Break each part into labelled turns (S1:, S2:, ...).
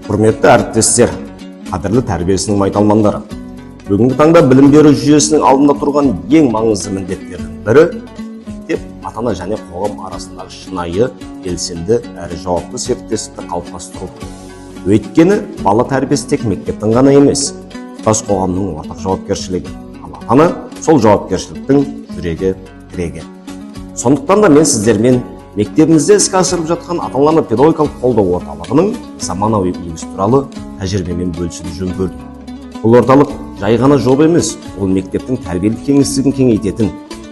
S1: Құрметті әріптестер, қадірлі тәрбиесінің майталмандары. Бүгінгі таңда білім беру жүйесінің алдында тұрған ең маңызды міндеттердің бірі мектеп, ата-ана және қоғам арасындағы шынайы, белсенді әрі жауапты серіктестікті қалыптастыру. Өйткені бала тәрбиесі тек мектептің ғана емес, тұтас қоғамның ортақ жауапкершілігі. Ал ата-ана сол жауапкершіліктің жүрегі, тірегі. Сондықтан да мен сіздермен мектебімізде іске асырып жатқан ата-аналарды педагогикалық қолдау орталығының заманауи үлгісі туралы тәжірибемен бөлісуді жөн көрдім. Бұл орталық жай ғана жоба емес, ол мектептің тәрбиелік кеңістігін кеңейтетін,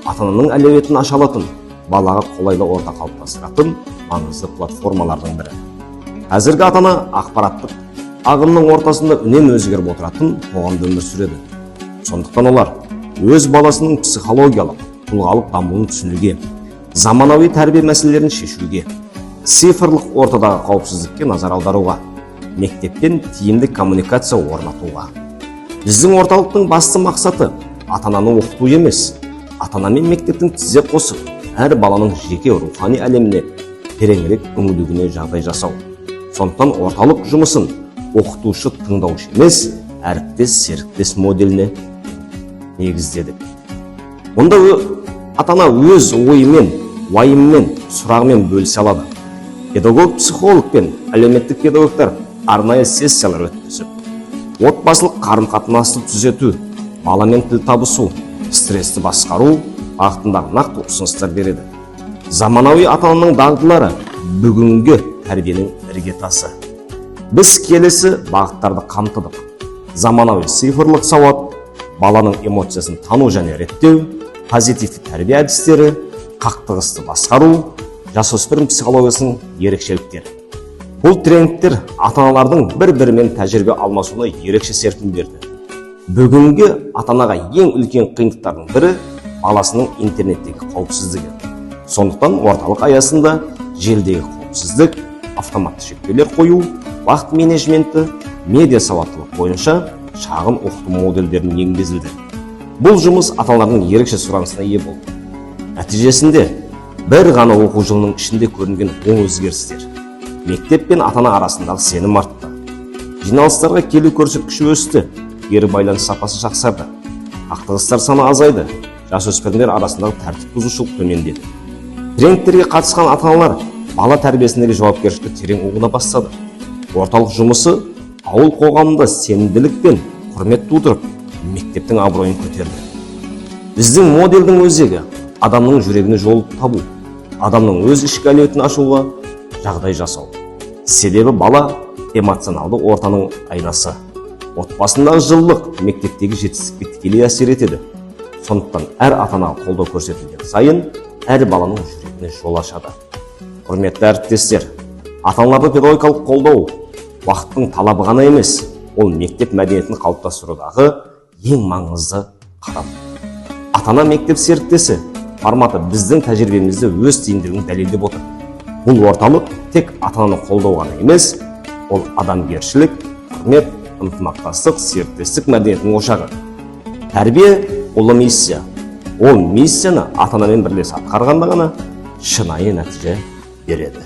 S1: ата-ананың әлеуетін аша алатын, балаға қолайлы орта қалыптастыратын маңызды платформалардың бірі. Қазіргі ата-ана ақпараттық ағымның ортасында үнемі өзгеріп отыратын қоғамда өмір сүреді. Сондықтан олар өз баласының психологиялық, тұлғалық дамуын түсінуге, заманауи тәрбие мәселелерін шешуге, цифрлық ортадағы қауіпсіздікке назар аударуға, мектеппен тиімді коммуникация орнатуға. Біздің орталықтың басты мақсаты ата-ананы оқыту емес, ата-ана мен мектептің тізе қосып, әр баланың жеке рухани әлеміне тереңірек үңілуіне жағдай жасау. Сондықтан орталық жұмысын оқытушы тыңдаушы емес, әріптес серіктес моделіне негіздедік. Мұнда ата-ана өз ойымен, уайымымен, сұрағымен бөлісе алады. Педагог, психолог пен әлеуметтік педагогтар арнайы сессиялар өткізіп, отбасылық қарым-қатынасты түзету, баламен тіл табысу, стрессті басқару бағытындағы нақты ұсыныстар береді. Заманауи ата-ананың дағдылары бүгінгі тәрбиенің іргетасы. Біз келесі бағыттарды қамтыдық. Заманауи цифрлық сауат, баланың эмоциясын тану және реттеу, позитивті тәрбие әдістері, қақтығысты басқару, жасөспірім психологиясының ерекшеліктері. Бұл трендтер ата-аналардың бір-бірімен тәжірибе алмасуына ерекше серпін берді. Бүгінгі ата-анаға ең үлкен қиындықтардың бірі баласының интернеттегі қауіпсіздігі. Сондықтан орталық аясында желідегі қауіпсіздік, автоматты шектеулер қою, уақыт менеджменті, медиа сауаттылық бойынша шағын оқыту модельдерін енгізілді. Бұл жұмыс ата-аналардың ерекше сұранысына ие болды. Нәтижесінде бір ғана оқу жылының ішінде көрінген оң өзгерістер. Мектеп пен ата-ана арасындағы сенім артты. Жиналыстарға келу көрсеткіші өсті, кері байланыс сапасы жақсарды. Қақтығыстар саны азайды, жасөспірімдер арасындағы тәртіп бұзушылық төмендеді. Трендтерге қатысқан ата-аналар бала тәрбиесіндегі жауапкершілікті терең ұғына бастады. Орталық жұмысы ауыл қоғамында сенімділік пен құрмет тудырып, мектептің абыройын көтерді. Біздің модельдің өзегі адамның жүрегіне жол табу, адамның өз ішкі әлеуетін ашуға жағдай жасау. Себебі бала эмоционалды ортаның айнасы. Отбасындағы жылылық мектептегі жетістікке тікелей әсер етеді. Сондықтан әр ата-анаға қолдау көрсетілген сайын әр баланың жүрегіне жол ашады. Құрметті әріптестер, ата-аналарды педагогикалық қолдау уақыттың талабы ғана емес, ол мектеп мәдениетін қалыптастырудағы ең маңызды қадам. Ата-ана мектеп серіктесі форматы біздің тәжірибемізде өз тиімділігін дәлелдеп отыр. Бұл орталық тек ата-ананы қолдау ғана емес, ол адамгершілік, құрмет, ынтымақтастық, серіктестік мәдениетінің ошағы. Тәрбие – ұлы миссия. Ол миссияны ата-анамен бірлесе атқарғанда ғана шынайы нәтиже береді.